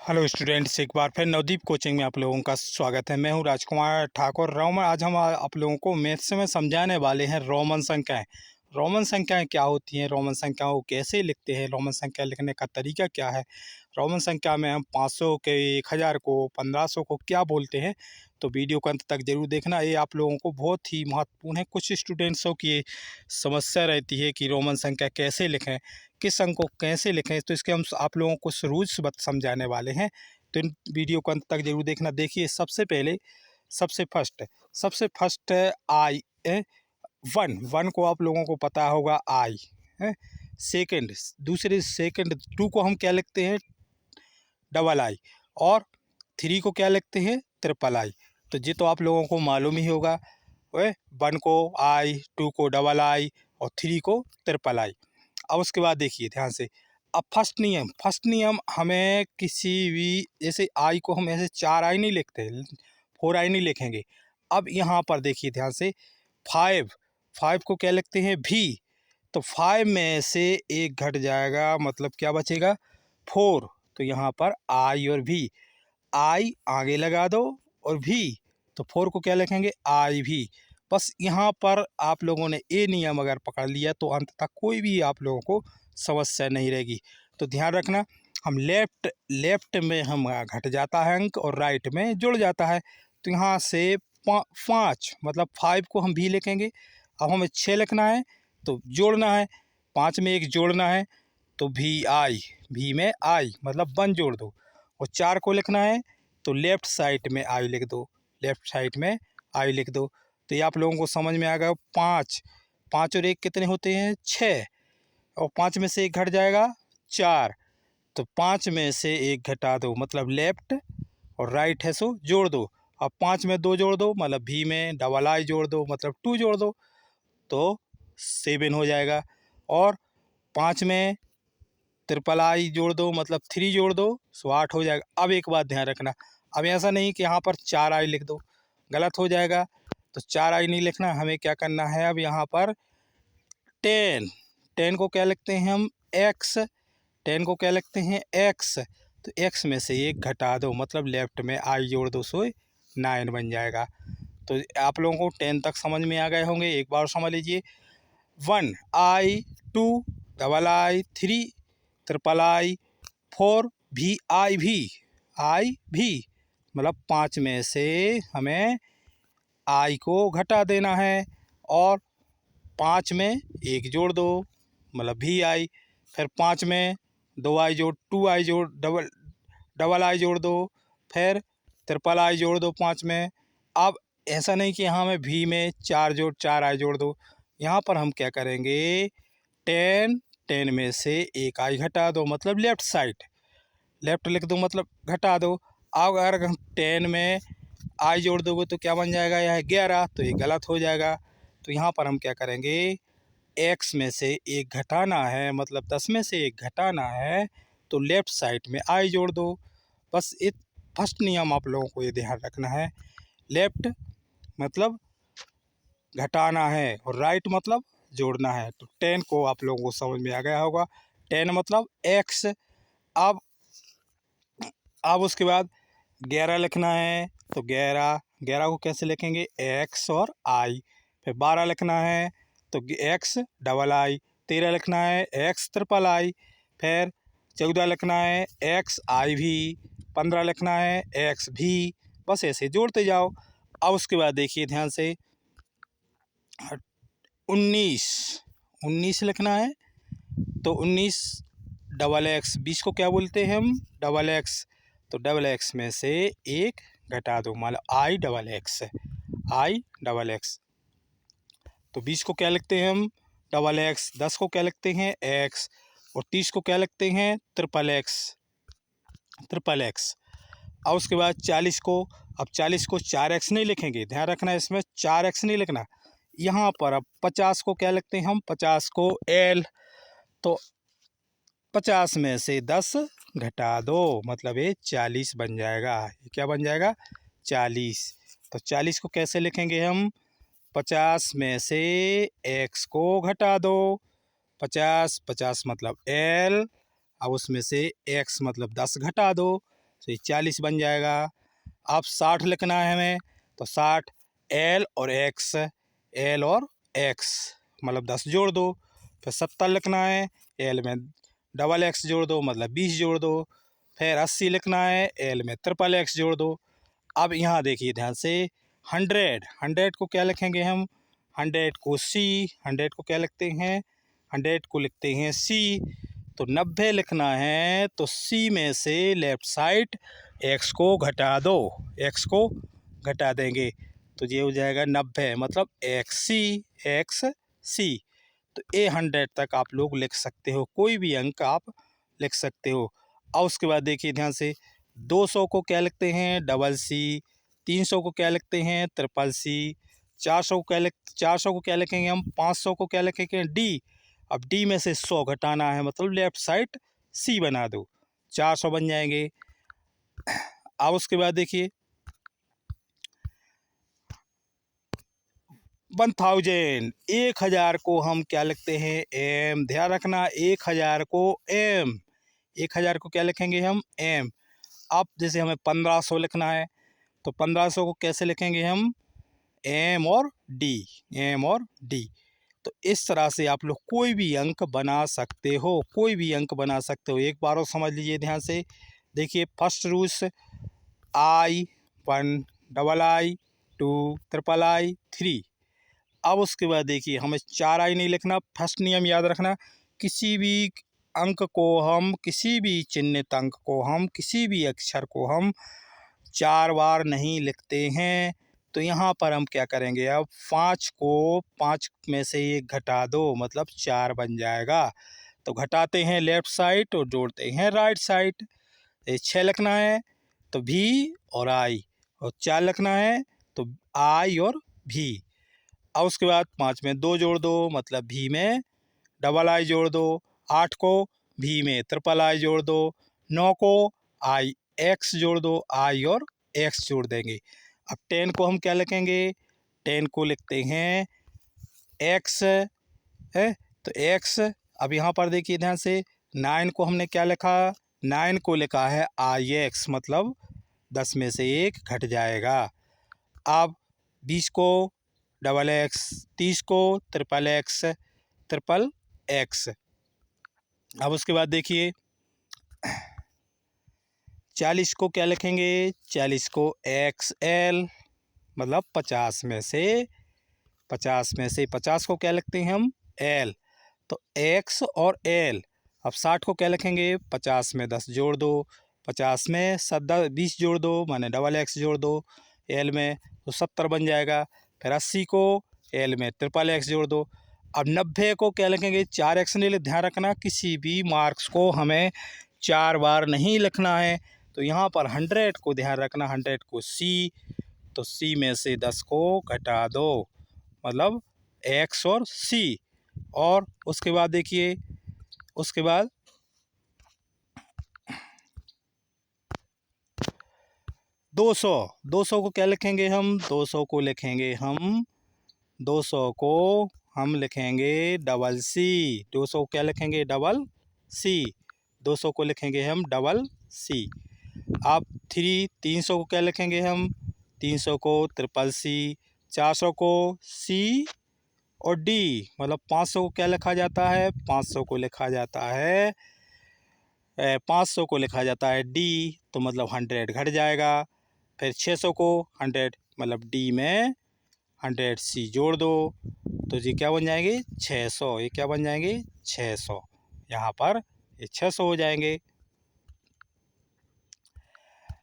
Hello students, एक बार फिर Navdeep coaching में आप लोगों का स्वागत है। मैं हूं राजकुमार ठाकुर रोमन। आज हम आप लोगों को मैथ्स में समझाने वाले हैं रोमन संख्याएं। रोमन संख्याएं क्या होती हैं, रोमन संख्याओं को कैसे लिखते हैं, रोमन संख्या लिखने का तरीका क्या है, रोमन संख्या में हम 500 के 1000 को 1500 को क्या बोलते हैं। तो वीडियो को अंत तक जरूर देखना, ये आप लोगों को बहुत ही महत्वपूर्ण है। कुछ स्टूडेंट्सों की समस्या रहती है कि रोमन संख्या कैसे लिखें, किस अंक को कैसे लिखें, तो इसके हम आप लोगों को रूल्स समझाने वाले हैं। तो इन वीडियो को अंत तक जरूर देखना। देखिए, सबसे फर्स्ट है आई। वन को आप लोगों को पता होगा आई है। सेकंड टू को हम क्या लिखते हैं, डबल आई। और थ्री को क्या लिखते हैं, ट्रिपल आई। तो ये तो आप लोगों को मालूम ही होगा। वन को आई, टू को डबल आई और थ्री को ट्रिपल आई। अब उसके बाद देखिए ध्यान से, अब फर्स्ट नियम हमें किसी भी, जैसे आई को हम ऐसे 4 आई नहीं लिखते, 4 आई नहीं लिखेंगे। अब यहाँ पर देखिए ध्यान से, फाइव को क्या लिखते हैं, भी। तो 5 में से एक घट जाएगा, मतलब क्या बचेगा, 4। तो यहाँ पर आई और भी, आई आगे लगा दो और भी, तो 4 को क्या लिखेंगे, आई भी। बस यहाँ पर आप लोगों ने ए नियम अगर पकड़ लिया तो अंत तक कोई भी आप लोगों को समस्या नहीं रहेगी। तो ध्यान रखना, हम लेफ्ट में हम घट जाता है अंक और राइट में जुड़ जाता है। तो यहाँ से 5, मतलब 5 को हम भी लिखेंगे। अब हमें 6 लिखना है तो जोड़ना है, 5 में एक जोड़ना है, तो भी में आई मतलब 1 जोड़ दो। और 4 को लिखना है तो लेफ़्ट साइड में आई लिख दो, तो ये आप लोगों को समझ में आ गया। 5 और 1 कितने होते हैं, 6। और 5 में से एक घट जाएगा, 4। तो 5 में से एक घटा दो, मतलब लेफ्ट और राइट है सो जोड़ दो। अब 5 में 2 जोड़ दो, मतलब भी में डबल आई जोड़ दो, मतलब 2 जोड़ दो, तो 7 हो जाएगा। और 5 में ट्रिपल आई जोड़ दो, मतलब 3 जोड़ दो, सो 8 हो जाएगा। अब एक बात ध्यान रखना, अब ऐसा नहीं कि यहाँ पर 4 आई लिख दो, गलत हो जाएगा। तो 4 आई नहीं लिखना, हमें क्या करना है, अब यहाँ पर 10 को क्या लिखते हैं हम, एक्स। 10 को क्या लिखते हैं, एक्स। तो एक्स में से एक घटा दो, मतलब लेफ्ट में आई जोड़ दो, सो 9 बन जाएगा। तो आप लोगों को 10 तक समझ में आ गए होंगे। एक बार समझ लीजिए, 1 आई, 2 डबल आई, 3 ट्रिपल आई, 4 आई भी, मतलब 5 में से हमें आई को घटा देना है और 5 में एक जोड़ दो, मतलब भी आई। फिर 5 में 2 आई जोड़, 2 आई जोड़, डबल आई जोड़ दो, फिर ट्रिपल आई जोड़ दो 5 में। अब ऐसा नहीं कि यहाँ में भी में 4 आई जोड़ दो, यहाँ पर हम क्या करेंगे, 10 में से एक आई घटा दो, मतलब लेफ्ट लिख दो, मतलब घटा दो। अब अगर हम 10 में आई जोड़ दोगे तो क्या बन जाएगा, यह 11, तो ये गलत हो जाएगा। तो यहाँ पर हम क्या करेंगे, एक्स में से एक घटाना है, मतलब 10 में से एक घटाना है, तो लेफ़्ट साइड में आई जोड़ दो। बस ये फर्स्ट नियम आप लोगों को ये ध्यान रखना है, लेफ्ट मतलब घटाना है और राइट मतलब जोड़ना है। तो 10 को आप लोगों को समझ में आ गया होगा, 10 मतलब एक्स। अब उसके बाद 11 लिखना है, तो 11 को कैसे लिखेंगे, एक्स और आई। फिर 12 लिखना है तो एक्स डबल आई। 13 लिखना है एक्स ट्रिपल आई। फिर 14 लिखना है एक्स आई भी। 15 लिखना है एक्स भी। बस ऐसे जोड़ते जाओ। अब उसके बाद देखिए ध्यान से, 19 लिखना है, तो 19 डबल एक्स, 20 को क्या बोलते हैं हम, डबल एक्स। तो डबल एक्स में से एक घटा दो, मतलब आई डबल एक्स। तो 20 को क्या लिखते हैं हम, डबल एक्स। 10 को क्या लिखते हैं, एक्स। और 30 को क्या लिखते हैं, ट्रिपल एक्स। और उसके बाद 40 को, अब 40 को 4x नहीं लिखेंगे, ध्यान रखना, इसमें 4x नहीं लिखना। यहाँ पर अब 50 को क्या लिखते हैं हम, 50 को एल। तो 50 में से 10 घटा दो, मतलब ये 40 बन जाएगा। ये क्या बन जाएगा, 40। तो 40 को कैसे लिखेंगे हम, 50 में से x को घटा दो, 50 मतलब l। अब उसमें से x मतलब 10 घटा दो, तो ये 40 बन जाएगा। अब 60 लिखना है हमें, तो 60 L और X, L और X मतलब 10 जोड़ दो। फिर 70 लिखना है, L में डबल X जोड़ दो मतलब 20 जोड़ दो। फिर 80 लिखना है, L में ट्रिपल X जोड़ दो। अब यहाँ देखिए ध्यान से, 100 को क्या लिखेंगे हम, 100 को C, 100 को क्या लिखते हैं, 100 को लिखते हैं C। तो 90 लिखना है, तो C में से लेफ्ट साइड X को घटा दो, X को घटा देंगे तो ये हो जाएगा 90 मतलब XC। तो 100 तक आप लोग लिख सकते हो, कोई भी अंक आप लिख सकते हो। और उसके बाद देखिए ध्यान से, 200 को क्या लिखते हैं, डबल C, 300 को क्या लिखते हैं, ट्रिपल C, 400 को क्या लिखेंगे हम, 500 को क्या लिखेंगे, D। अब D में से 100 घटाना है मतलब लेफ्ट साइड C बना दो, 400 बन जाएंगे। अब उसके बाद देखिए 1000 को हम क्या लिखते हैं, M। ध्यान रखना 1000 को M, 1000 को क्या लिखेंगे हम, M। अब जैसे हमें 1500 लिखना है, तो 1500 को कैसे लिखेंगे हम, M और D। तो इस तरह से आप लोग कोई भी अंक बना सकते हो, कोई भी अंक बना सकते हो। एक बार और समझ लीजिए ध्यान से, देखिए first rules, I, 1, double I, 2, triple I, 3। अब उसके बाद देखिए हमें 4I नहीं लिखना। फर्स्ट नियम याद रखना, किसी भी अंक को हम, किसी भी चिन्हित अंक को हम, किसी भी अक्षर को हम 4 बार नहीं लिखते हैं। तो यहाँ पर हम क्या करेंगे, अब 5 को 5 में से 1 घटा दो मतलब 4 बन जाएगा। तो घटाते हैं लेफ्ट साइड और जोड़ते हैं राइट साइड। 6 लिखना है तो V और I, और 4 लिखना है तो I और V। अब उसके बाद 5 में 2 जोड़ दो मतलब V में डबल I जोड़ दो। 8 को V में ट्रिपल I जोड़ दो। 9 को X जोड़ दो, I और X जोड़ देंगे। अब 10 को हम क्या लिखेंगे, 10 को लिखते हैं X है, तो X। अब यहाँ पर देखिए ध्यान से, 9 को हमने क्या लिखा, 9 को लिखा है IX मतलब 10 में से 1 घट जाएगा। अब 20 को डबल X, 30 को ट्रिपल X। अब उसके बाद देखिए 40 को क्या लिखेंगे, 40 को XL मतलब 50 में से 50 को क्या लिखते हैं हम, L। तो X और L। अब 60 को क्या लिखेंगे, 50 में 10 जोड़ दो, 50 में 20 जोड़ दो माने डबल X जोड़ दो L में, तो 70 बन जाएगा। फिर 80 को L में ट्रिपल X जोड़ दो। अब 90 को क्या लिखेंगे, 4X नहीं, ध्यान रखना किसी भी मार्क्स को हमें 4 बार नहीं लिखना है। तो यहाँ पर 100 को ध्यान रखना, 100 को C, तो C में से 10 को घटा दो मतलब X और C। और उसके बाद देखिए, उसके बाद 200 को क्या लिखेंगे हम, 200 को लिखेंगे हम, 200 को हम लिखेंगे डबल C। 200 को क्या लिखेंगे, डबल C। 200 को लिखेंगे हम डबल C। अब 300 को क्या लिखेंगे हम, 300 को ट्रिपल C। 400 को C और D मतलब 500 को क्या लिखा जाता है, 500 को लिखा जाता है 500 को लिखा जाता है D, तो मतलब 100 घट जाएगा। फिर 600 को 100 मतलब D में 100C जोड़ दो, तो ये क्या बन जाएंगे, 600। ये क्या बन जाएंगे, 600। यहाँ पर ये 600 हो जाएंगे।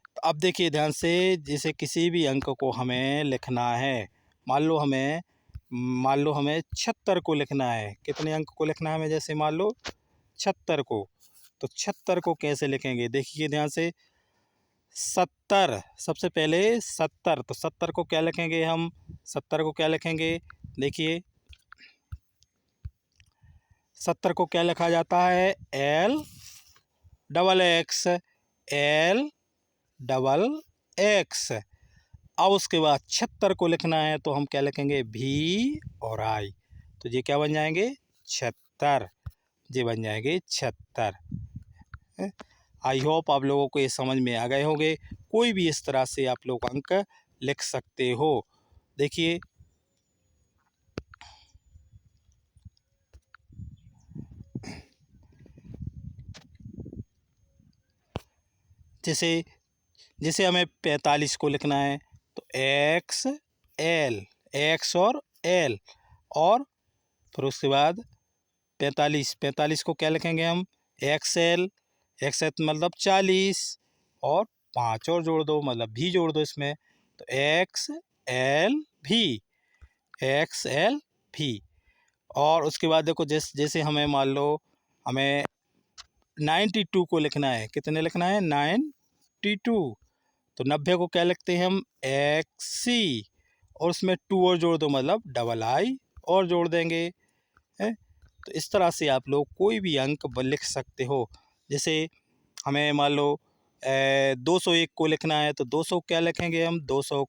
तो अब देखिए ध्यान से, जैसे किसी भी अंक को हमें लिखना है, मान लो हमें 76 को लिखना है। कितने अंक को लिखना है हमें, जैसे मान लो 76 को, तो 76 को कैसे लिखेंगे, देखिए ध्यान से। 70 सबसे पहले 70, तो 70 को क्या लिखेंगे हम, 70 को क्या लिखेंगे, देखिए 70 को क्या लिखा जाता है, L डबल X। अब उसके बाद 76 को लिखना है तो हम क्या लिखेंगे, V और I, तो ये क्या बन जाएंगे, 76। ये बन जाएंगे 76। आई होप आप लोगों को ये समझ में आ गए होंगे। कोई भी इस तरह से आप लोग अंक लिख सकते हो। देखिए जैसे जैसे हमें 45 को लिखना है तो एक्स एल, एक्स और एल, और फिर उसके बाद 45 को क्या लिखेंगे हम, एक्स एल, एक्स एल मतलब 40, और 5 और जोड़ दो मतलब भी जोड़ दो इसमें, तो एक्स एल भी, एक्स एल भी। और उसके बाद देखो जैसे हमें मान लो हमें 92 को लिखना है, कितने लिखना है 92, तो 90 को क्या लिखते हैं हम, एक्स सी, और उसमें 2 और जोड़ दो मतलब डबल आई और जोड़ देंगे है। तो इस तरह से आप लोग कोई भी अंक लिख सकते हो। जैसे हमें मान लो 201 को लिखना है तो 200 क्या लिखेंगे हम, 200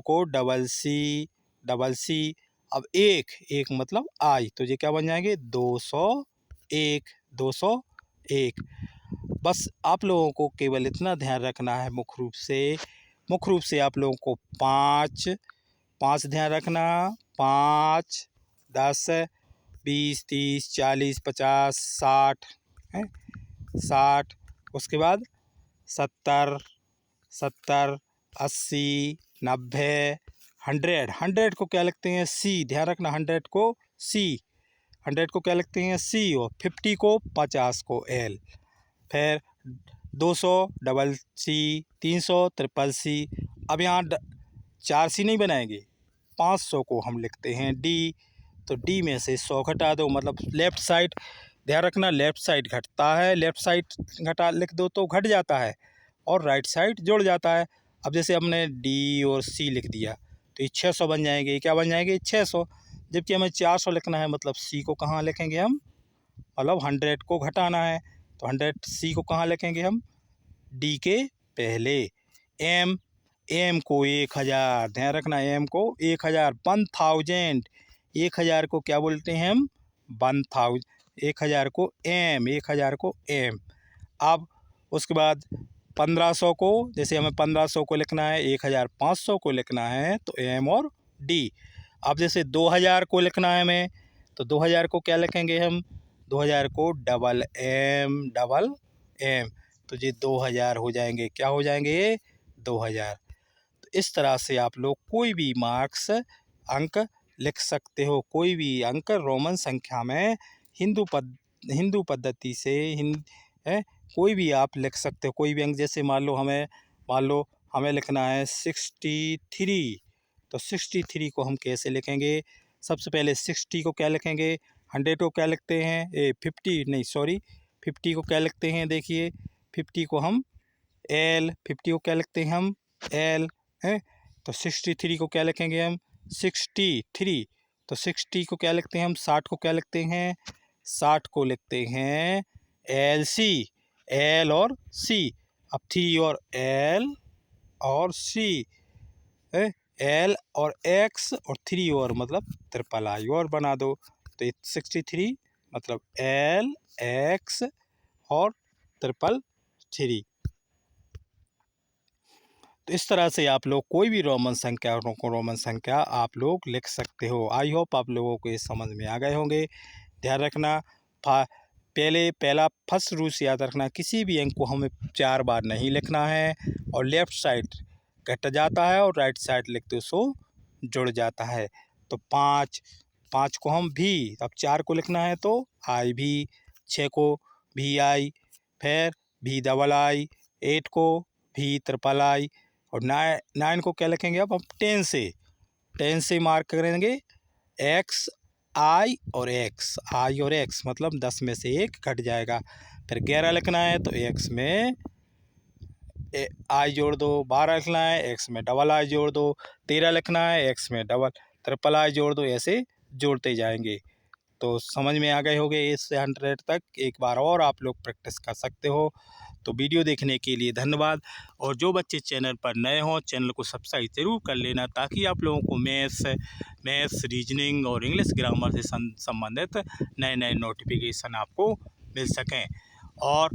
को डबल सी, डबल सी, अब एक मतलब आई, तो ये क्या बन जाएंगे 201, 201। बस आप लोगों को केवल इतना ध्यान रखना है, मुख्य रूप से आप लोगों को पाँच ध्यान रखना, 5, 10, 20, 30, 40, 50, 60 है, 60, उसके बाद 70, 80, 90, 100 को क्या लिखते हैं सी, ध्यान रखना 100 को सी, 100 को क्या लिखते हैं सी, और 50 को 50 को एल, फिर 200 डबल सी, 300 ट्रिपल सी। अब यहाँ 4 सी नहीं बनाएंगे, 500 को हम लिखते हैं डी, तो डी में से 100 घटा दो मतलब लेफ़्ट साइड, ध्यान रखना लेफ़्ट साइड घटता है, लेफ़्ट साइड घटा लिख दो तो घट जाता है, और राइट साइड जुड़ जाता है। अब जैसे हमने डी और सी लिख दिया तो ये 600 बन जाएंगे, क्या बन जाएंगे 600, जबकि हमें 400 लिखना है, मतलब सी को कहाँ लिखेंगे हम, मतलब 100 को घटाना है, तो 100 सी को कहाँ लिखेंगे हम, डी के पहले। एम को 1000, ध्यान रखना एम को 1000, 1000, 1000 को क्या बोलते हैं हम, 1000, 1000 को एम, 1000 को एम। अब उसके बाद 1500 को, जैसे हमें 1500 को लिखना है, 1500 को लिखना है तो एम और डी। अब जैसे 2000 को लिखना है हमें, तो 2000 को क्या लिखेंगे हम, 2000 को डबल एम, तो ये 2000 हो जाएंगे, क्या हो जाएंगे ये 2000। तो इस तरह से आप लोग कोई भी मार्क्स अंक लिख सकते हो, कोई भी अंक रोमन संख्या में हिंदू पद्धति से कोई भी आप लिख सकते हो, कोई भी अंक। जैसे मान लो हमें लिखना है 63, तो 63 को हम कैसे लिखेंगे, सबसे पहले 60 को क्या लिखेंगे, 100 को क्या लिखते हैं, 50 को क्या लिखते हैं, देखिए 50 को हम एल, 50 को क्या लिखते हैं हम एल है, तो 63 को क्या लिखेंगे हम 63, तो 60 को क्या लिखते हैं हम, 60 को क्या लिखते हैं, 60 को लिखते हैं एल सी, एल और सी। अब 3 और एल और सी, एल और एक्स और 3 और मतलब ट्रिपल आई और बना दो, तो 63 मतलब एल एक्स और 333। तो इस तरह से आप लोग कोई भी रोमन संख्या आप लोग लिख सकते हो। आई होप आप लोगों को ये समझ में आ गए होंगे। ध्यान रखना पहला फर्स्ट रूल्स याद रखना, किसी भी अंक को हमें 4 बार नहीं लिखना है, और लेफ़्ट साइड कट जाता है और राइट साइड लिखते सो जुड़ जाता है। तो 5 को हम भी, अब 4 को लिखना है तो आई भी, 6 को भी आई, फिर भी डबल आई, 8 को भी ट्रिपल आई, और 9 को क्या लिखेंगे अब हम 10 से मार्क करेंगे, एक्स आई और एक्स मतलब 10 में से 1 घट जाएगा। फिर 11 लिखना है तो एक्स में आई जोड़ दो, 12 लिखना है एक्स में डबल आई जोड़ दो, 13 लिखना है एक्स में डबल ट्रिपल आई जोड़ दो, ऐसे जोड़ते जाएंगे। तो समझ में आ गए होंगे, इससे 100 तक एक बार और आप लोग प्रैक्टिस कर सकते हो। तो वीडियो देखने के लिए धन्यवाद, और जो बच्चे चैनल पर नए हों चैनल को सब्सक्राइब जरूर कर लेना, ताकि आप लोगों को मैथ्स रीजनिंग और इंग्लिश ग्रामर से संबंधित नए नए नोटिफिकेशन आपको मिल सकें। और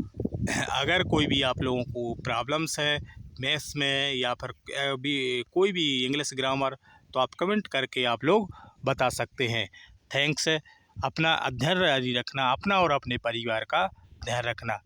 अगर कोई भी आप लोगों को प्रॉब्लम्स है मैथ्स में या फिर भी कोई भी इंग्लिश ग्रामर, तो आप कमेंट करके आप लोग बता सकते हैं। थैंक्स। अपना अध्ययन जारी रखना, अपना और अपने परिवार का ध्यान रखना।